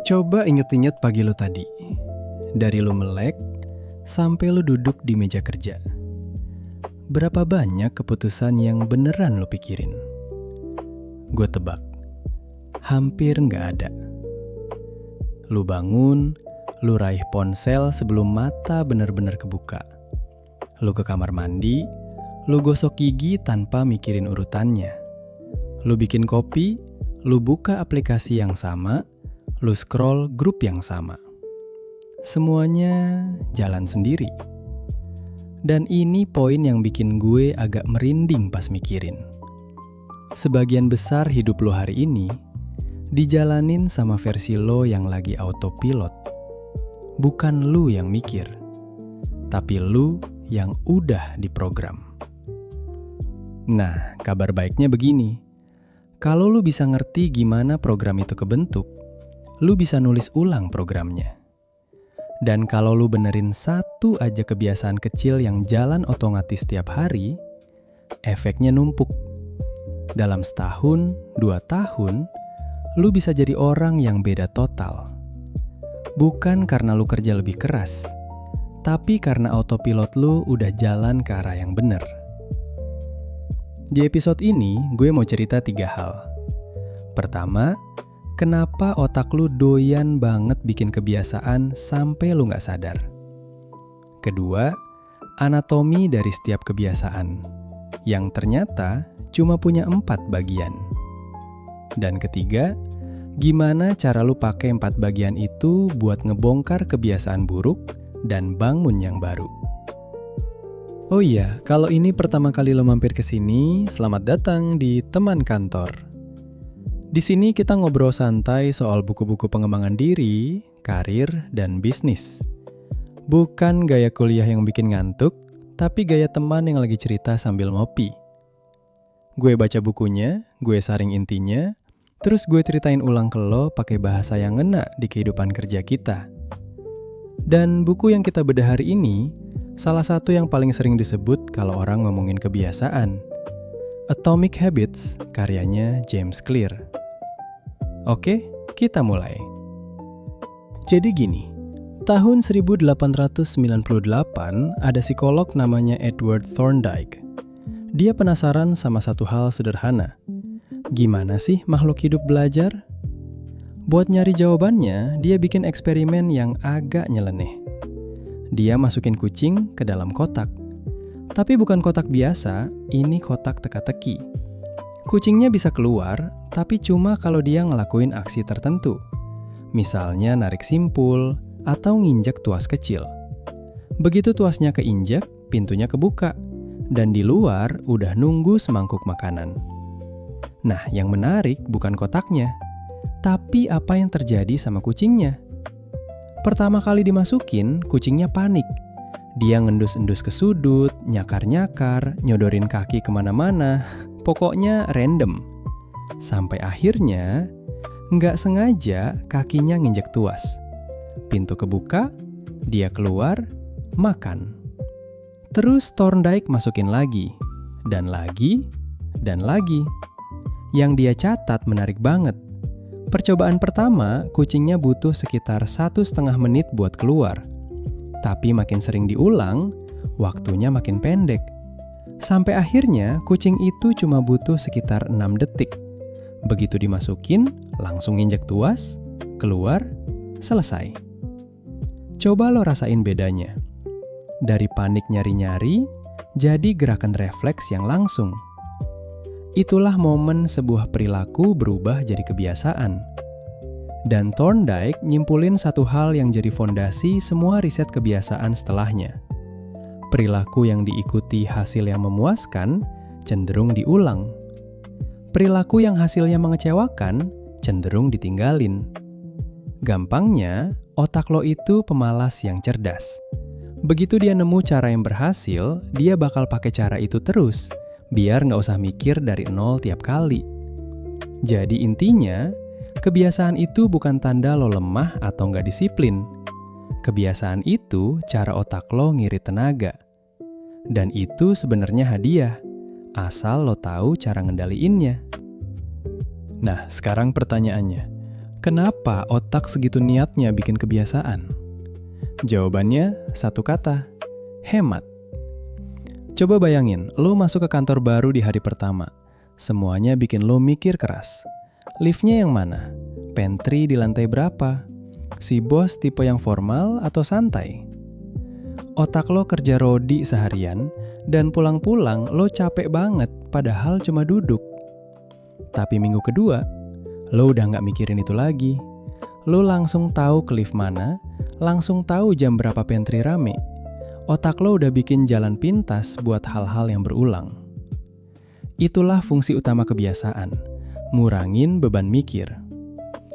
Coba inget-inget pagi lo tadi. Dari lo melek, sampai lo duduk di meja kerja. Berapa banyak keputusan yang beneran lo pikirin? Gue tebak, hampir nggak ada. Lo bangun, lo raih ponsel sebelum mata bener-bener kebuka. Lo ke kamar mandi, lo gosok gigi tanpa mikirin urutannya. Lo bikin kopi, lo buka aplikasi yang sama, lo scroll grup yang sama. Semuanya jalan sendiri. Dan ini poin yang bikin gue agak merinding pas mikirin. Sebagian besar hidup lo hari ini dijalanin sama versi lo yang lagi autopilot. Bukan lo yang mikir, tapi lo yang udah diprogram. Nah, kabar baiknya begini. Kalau lo bisa ngerti gimana program itu kebentuk, lu bisa nulis ulang programnya. Dan kalau lu benerin satu aja kebiasaan kecil yang jalan otomatis setiap hari, efeknya numpuk. Dalam setahun, 2 tahun, lu bisa jadi orang yang beda total. Bukan karena lu kerja lebih keras, tapi karena autopilot lu udah jalan ke arah yang bener. Di episode ini, gue mau cerita 3 hal. Pertama, kenapa otak lu doyan banget bikin kebiasaan sampai lu gak sadar? Kedua, anatomi dari setiap kebiasaan, yang ternyata cuma punya 4 bagian. Dan ketiga, gimana cara lu pakai 4 bagian itu buat ngebongkar kebiasaan buruk dan bangun yang baru. Oh iya, kalau ini pertama kali lo mampir ke sini, selamat datang di Teman Kantor. Di sini kita ngobrol santai soal buku-buku pengembangan diri, karir, dan bisnis. Bukan gaya kuliah yang bikin ngantuk, tapi gaya teman yang lagi cerita sambil ngopi. Gue baca bukunya, gue saring intinya, terus gue ceritain ulang ke lo pakai bahasa yang ngena di kehidupan kerja kita. Dan buku yang kita bedah hari ini, salah satu yang paling sering disebut kalau orang ngomongin kebiasaan. Atomic Habits, karyanya James Clear. Oke, kita mulai. Jadi gini, tahun 1898 ada psikolog namanya Edward Thorndike. Dia penasaran sama satu hal sederhana. Gimana sih makhluk hidup belajar? Buat nyari jawabannya, dia bikin eksperimen yang agak nyeleneh. Dia masukin kucing ke dalam kotak. Tapi bukan kotak biasa, ini kotak teka-teki. Kucingnya bisa keluar, tapi cuma kalau dia ngelakuin aksi tertentu. Misalnya narik simpul, atau nginjek tuas kecil. Begitu tuasnya keinjek, pintunya kebuka. Dan di luar udah nunggu semangkuk makanan. Nah, yang menarik bukan kotaknya, tapi apa yang terjadi sama kucingnya. Pertama kali dimasukin, kucingnya panik. Dia ngendus-endus ke sudut, nyakar-nyakar, nyodorin kaki kemana-mana, pokoknya random. Sampai akhirnya, nggak sengaja kakinya nginjek tuas. Pintu kebuka, dia keluar, makan. Terus Thorndike masukin lagi, dan lagi, dan lagi. Yang dia catat menarik banget. Percobaan pertama, kucingnya butuh sekitar 1,5 menit buat keluar. Tapi makin sering diulang, waktunya makin pendek. Sampai akhirnya, kucing itu cuma butuh sekitar 6 detik. Begitu dimasukin, langsung injek tuas, keluar, selesai. Coba lo rasain bedanya. Dari panik nyari-nyari, jadi gerakan refleks yang langsung. Itulah momen sebuah perilaku berubah jadi kebiasaan. Dan Thorndike nyimpulin satu hal yang jadi fondasi semua riset kebiasaan setelahnya. Perilaku yang diikuti hasil yang memuaskan cenderung diulang. Perilaku yang hasilnya mengecewakan cenderung ditinggalin. Gampangnya, otak lo itu pemalas yang cerdas. Begitu dia nemu cara yang berhasil, dia bakal pakai cara itu terus, biar nggak usah mikir dari nol tiap kali. Jadi intinya, kebiasaan itu bukan tanda lo lemah atau nggak disiplin. Kebiasaan itu cara otak lo ngirit tenaga. Dan itu sebenarnya hadiah, asal lo tahu cara ngendaliinnya. Nah, sekarang pertanyaannya. Kenapa otak segitu niatnya bikin kebiasaan? Jawabannya satu kata, hemat. Coba bayangin, lo masuk ke kantor baru di hari pertama. Semuanya bikin lo mikir keras. Liftnya yang mana? Pantry di lantai berapa? Si bos tipe yang formal atau santai? Otak lo kerja rodi seharian, dan pulang-pulang lo capek banget padahal cuma duduk. Tapi minggu kedua, lo udah gak mikirin itu lagi. Lo langsung tahu ke lift mana, langsung tahu jam berapa pantry rame. Otak lo udah bikin jalan pintas buat hal-hal yang berulang. Itulah fungsi utama kebiasaan, ngurangin beban mikir.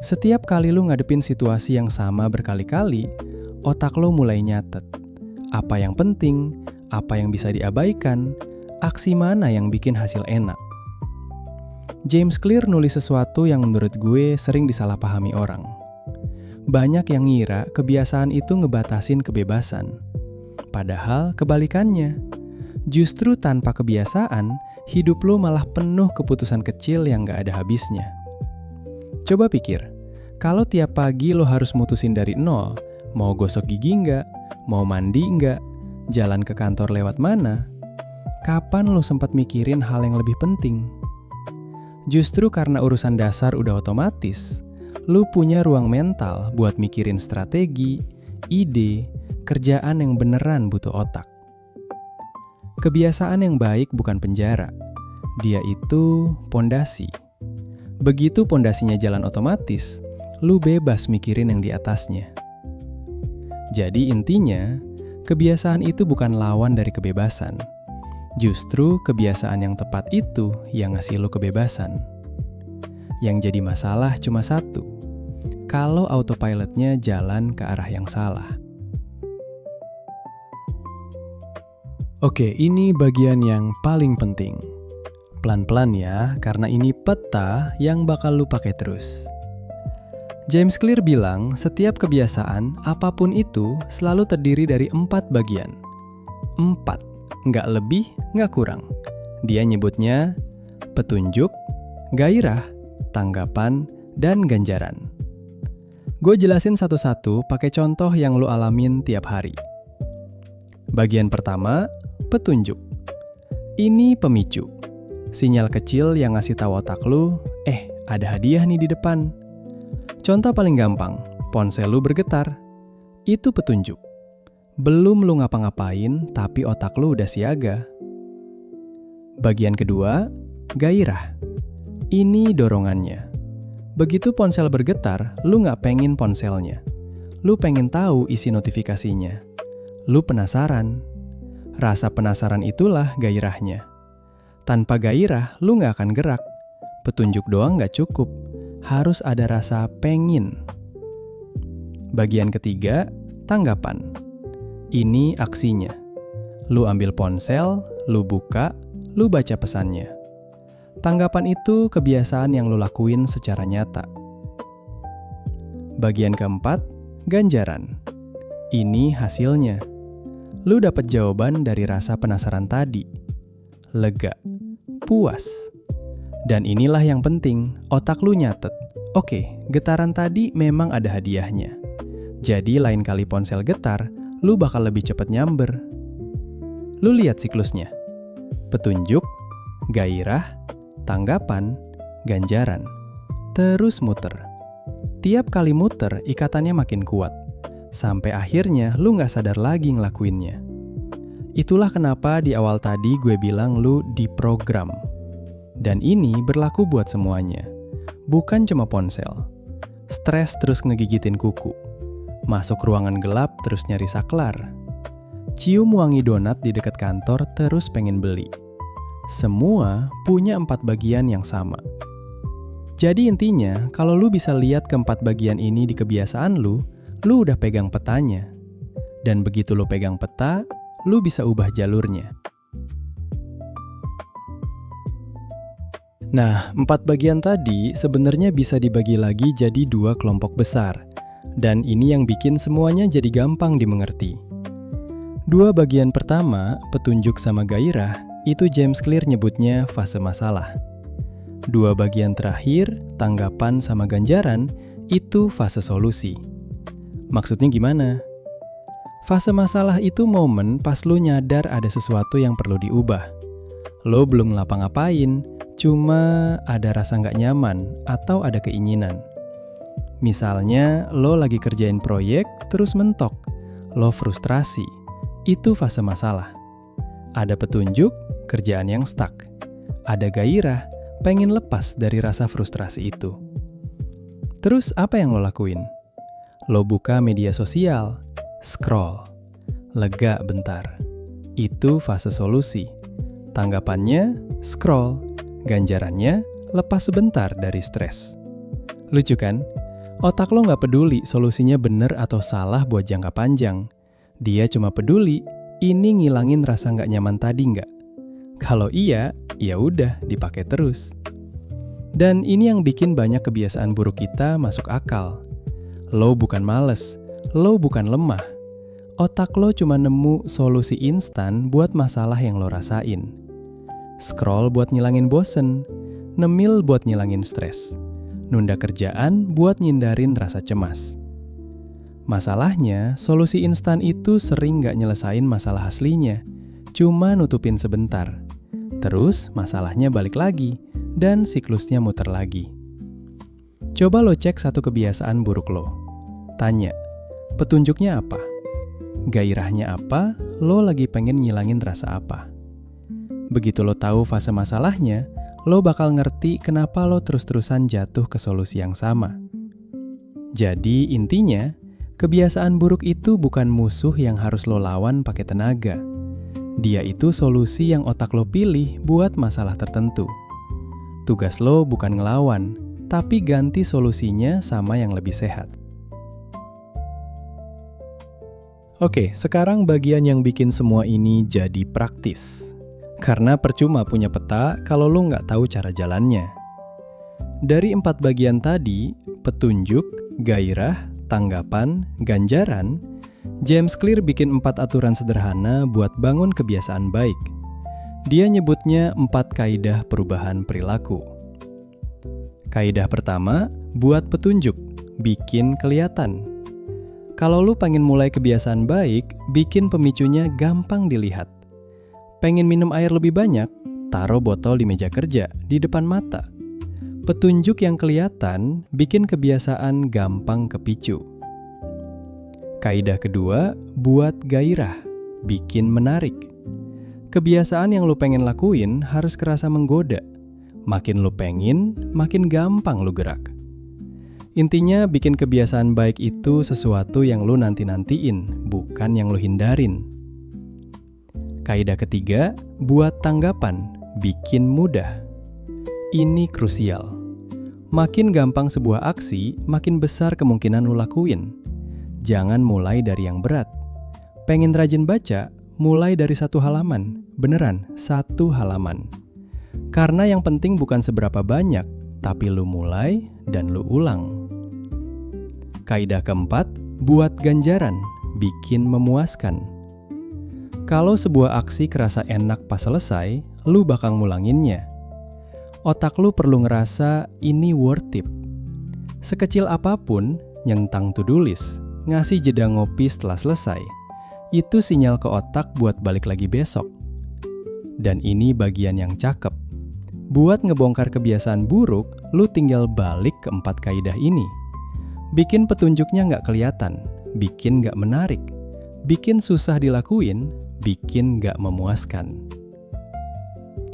Setiap kali lo ngadepin situasi yang sama berkali-kali, otak lo mulai nyatet. Apa yang penting, apa yang bisa diabaikan, aksi mana yang bikin hasil enak. James Clear nulis sesuatu yang menurut gue sering disalahpahami orang. Banyak yang ngira kebiasaan itu ngebatasin kebebasan. Padahal kebalikannya. Justru tanpa kebiasaan, hidup lo malah penuh keputusan kecil yang gak ada habisnya. Coba pikir, kalau tiap pagi lo harus mutusin dari nol, mau gosok gigi nggak, mau mandi nggak, jalan ke kantor lewat mana, kapan lo sempat mikirin hal yang lebih penting? Justru karena urusan dasar udah otomatis, lo punya ruang mental buat mikirin strategi, ide, kerjaan yang beneran butuh otak. Kebiasaan yang baik bukan penjara, dia itu pondasi. Begitu pondasinya jalan otomatis, lu bebas mikirin yang di atasnya. Jadi intinya, kebiasaan itu bukan lawan dari kebebasan. Justru kebiasaan yang tepat itu yang ngasih lu kebebasan. Yang jadi masalah cuma satu, kalau autopilotnya jalan ke arah yang salah. Oke, ini bagian yang paling penting. Pelan-pelan ya, karena ini peta yang bakal lu pakai terus. James Clear bilang, setiap kebiasaan, apapun itu, selalu terdiri dari 4 bagian. 4. Nggak lebih, nggak kurang. Dia nyebutnya petunjuk, gairah, tanggapan, dan ganjaran. Gue jelasin satu-satu pakai contoh yang lu alamin tiap hari. Bagian pertama, petunjuk. Ini pemicu. Sinyal kecil yang ngasih tahu otak lu, ada hadiah nih di depan. Contoh paling gampang, ponsel lu bergetar. Itu petunjuk. Belum lu ngapa-ngapain, tapi otak lu udah siaga. Bagian kedua, gairah. Ini dorongannya. Begitu ponsel bergetar, lu nggak pengen ponselnya. Lu pengen tahu isi notifikasinya. Lu penasaran. Rasa penasaran itulah gairahnya. Tanpa gairah, lu nggak akan gerak. Petunjuk doang nggak cukup. Harus ada rasa pengen. Bagian ketiga, tanggapan. Ini aksinya. Lu ambil ponsel, lu buka, lu baca pesannya. Tanggapan itu kebiasaan yang lu lakuin secara nyata. Bagian keempat, ganjaran. Ini hasilnya. Lu dapat jawaban dari rasa penasaran tadi. Lega, puas. Dan inilah yang penting, otak lu nyatet. Oke, getaran tadi memang ada hadiahnya. Jadi lain kali ponsel getar, lu bakal lebih cepat nyamber. Lu lihat siklusnya. Petunjuk, gairah, tanggapan, ganjaran. Terus muter. Tiap kali muter, ikatannya makin kuat. Sampai akhirnya lu gak sadar lagi ngelakuinnya. Itulah kenapa di awal tadi gue bilang lu diprogram. Dan ini berlaku buat semuanya. Bukan cuma ponsel. Stres terus ngegigitin kuku. Masuk ruangan gelap terus nyari saklar. Cium wangi donat di dekat kantor terus pengen beli. Semua punya 4 bagian yang sama. Jadi intinya, kalau lu bisa lihat ke-4 bagian ini di kebiasaan lu udah pegang petanya. Dan begitu lu pegang peta, lu bisa ubah jalurnya. Nah, 4 bagian tadi sebenarnya bisa dibagi lagi jadi 2 kelompok besar. Dan ini yang bikin semuanya jadi gampang dimengerti. 2 bagian pertama, petunjuk sama gairah, itu James Clear nyebutnya fase masalah. 2 bagian terakhir, tanggapan sama ganjaran, itu fase solusi. Maksudnya gimana? Fase masalah itu momen pas lu nyadar ada sesuatu yang perlu diubah. Lo belum ngapa-ngapain, cuma ada rasa nggak nyaman atau ada keinginan. Misalnya, lo lagi kerjain proyek, terus mentok. Lo frustrasi. Itu fase masalah. Ada petunjuk, kerjaan yang stuck. Ada gairah, pengen lepas dari rasa frustrasi itu. Terus apa yang lo lakuin? Lo buka media sosial, scroll. Lega bentar. Itu fase solusi. Tanggapannya, scroll. Ganjarannya, lepas sebentar dari stres. Lucu kan? Otak lo nggak peduli solusinya bener atau salah buat jangka panjang. Dia cuma peduli, ini ngilangin rasa nggak nyaman tadi nggak? Kalau iya, ya udah dipakai terus. Dan ini yang bikin banyak kebiasaan buruk kita masuk akal. Lo bukan males, lo bukan lemah. Otak lo cuma nemu solusi instan buat masalah yang lo rasain. Scroll buat ngilangin bosen, nemil buat ngilangin stres, nunda kerjaan buat ngindarin rasa cemas. Masalahnya, solusi instan itu sering gak nyelesain masalah aslinya, cuma nutupin sebentar. Terus masalahnya balik lagi, dan siklusnya muter lagi. Coba lo cek satu kebiasaan buruk lo. Tanya, petunjuknya apa? Gairahnya apa? Lo lagi pengen ngilangin rasa apa? Begitu lo tahu fase masalahnya, lo bakal ngerti kenapa lo terus-terusan jatuh ke solusi yang sama. Jadi intinya, kebiasaan buruk itu bukan musuh yang harus lo lawan pakai tenaga. Dia itu solusi yang otak lo pilih buat masalah tertentu. Tugas lo bukan ngelawan, tapi ganti solusinya sama yang lebih sehat. Oke, sekarang bagian yang bikin semua ini jadi praktis. Karena percuma punya peta kalau lo nggak tahu cara jalannya. Dari 4 bagian tadi, petunjuk, gairah, tanggapan, ganjaran, James Clear bikin 4 aturan sederhana buat bangun kebiasaan baik. Dia nyebutnya 4 kaidah perubahan perilaku. Kaidah pertama, buat petunjuk, bikin kelihatan. Kalau lu pengen mulai kebiasaan baik, bikin pemicunya gampang dilihat. Pengen minum air lebih banyak? Taruh botol di meja kerja, di depan mata. Petunjuk yang kelihatan, bikin kebiasaan gampang kepicu. Kaidah kedua, buat gairah, bikin menarik. Kebiasaan yang lu pengen lakuin harus kerasa menggoda. Makin lu pengen, makin gampang lu gerak. Intinya bikin kebiasaan baik itu sesuatu yang lu nanti-nantiin, bukan yang lu hindarin. Kaidah ketiga, buat tanggapan, bikin mudah. Ini krusial. Makin gampang sebuah aksi, makin besar kemungkinan lu lakuin. Jangan mulai dari yang berat. Pengen rajin baca, mulai dari 1 halaman. Beneran, 1 halaman. Karena yang penting bukan seberapa banyak, tapi lu mulai dan lu ulang. Kaidah keempat, buat ganjaran, bikin memuaskan. Kalau sebuah aksi kerasa enak pas selesai, lu bakal ngulanginnya. Otak lu perlu ngerasa ini worth it. Sekecil apapun, nyentang to-do list, ngasih jeda ngopi setelah selesai, itu sinyal ke otak buat balik lagi besok. Dan ini bagian yang cakep. Buat ngebongkar kebiasaan buruk, lu tinggal balik ke 4 kaidah ini. Bikin petunjuknya nggak kelihatan, bikin nggak menarik, bikin susah dilakuin, bikin nggak memuaskan.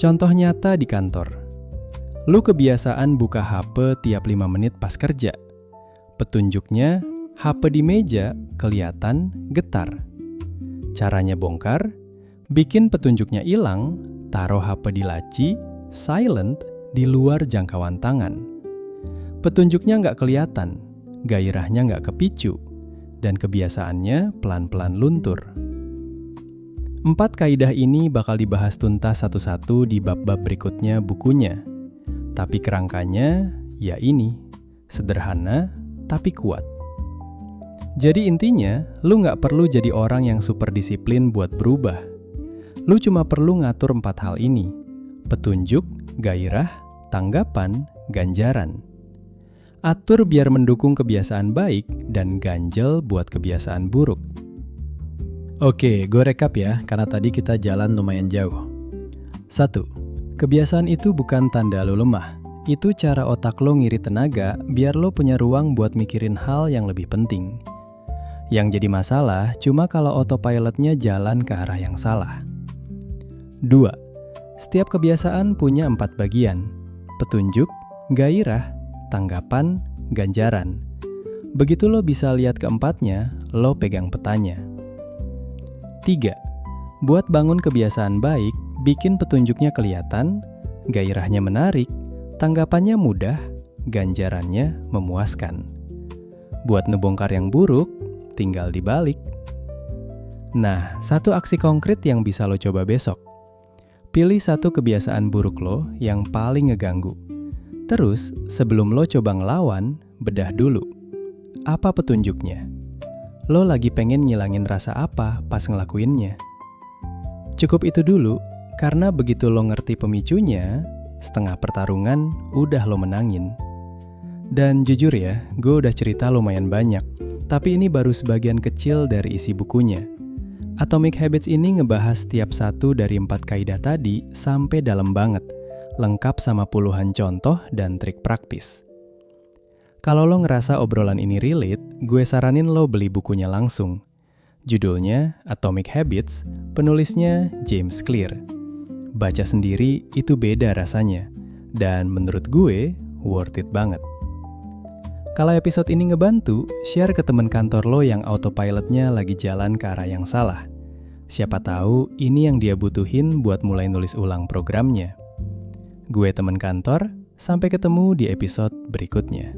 Contoh nyata di kantor. Lu kebiasaan buka HP tiap 5 menit pas kerja. Petunjuknya, HP di meja kelihatan getar. Caranya bongkar, bikin petunjuknya hilang, taruh HP di laci, silent, di luar jangkauan tangan. Petunjuknya nggak kelihatan, gairahnya nggak kepicu, dan kebiasaannya pelan-pelan luntur. 4 kaidah ini bakal dibahas tuntas satu-satu di bab-bab berikutnya bukunya. Tapi kerangkanya, ya ini, sederhana tapi kuat. Jadi intinya, lu nggak perlu jadi orang yang super disiplin buat berubah. Lu cuma perlu ngatur 4 hal ini. Petunjuk, gairah, tanggapan, ganjaran. Atur biar mendukung kebiasaan baik dan ganjel buat kebiasaan buruk. Oke, gue rekap ya, karena tadi kita jalan lumayan jauh. 1. Kebiasaan itu bukan tanda lo lemah. Itu cara otak lo ngirit tenaga biar lo punya ruang buat mikirin hal yang lebih penting. Yang jadi masalah cuma kalau autopilotnya jalan ke arah yang salah. 2. Setiap kebiasaan punya 4 bagian. Petunjuk, gairah, tanggapan, ganjaran. Begitu lo bisa lihat keempatnya, lo pegang petanya. 3. Buat bangun kebiasaan baik, bikin petunjuknya kelihatan, gairahnya menarik, tanggapannya mudah, ganjarannya memuaskan. Buat ngebongkar yang buruk, tinggal dibalik. Nah, satu aksi konkret yang bisa lo coba besok. Pilih satu kebiasaan buruk lo yang paling ngeganggu. Terus, sebelum lo coba ngelawan, bedah dulu. Apa petunjuknya? Lo lagi pengen ngilangin rasa apa pas ngelakuinnya? Cukup itu dulu, karena begitu lo ngerti pemicunya, setengah pertarungan udah lo menangin. Dan jujur ya, gue udah cerita lumayan banyak, tapi ini baru sebagian kecil dari isi bukunya. Atomic Habits ini ngebahas tiap satu dari 4 kaidah tadi sampai dalam banget, lengkap sama puluhan contoh dan trik praktis. Kalau lo ngerasa obrolan ini relate, gue saranin lo beli bukunya langsung. Judulnya Atomic Habits, penulisnya James Clear. Baca sendiri itu beda rasanya, dan menurut gue worth it banget. Kalau episode ini ngebantu, share ke teman kantor lo yang autopilotnya lagi jalan ke arah yang salah. Siapa tahu ini yang dia butuhin buat mulai nulis ulang programnya. Gue teman kantor, sampai ketemu di episode berikutnya.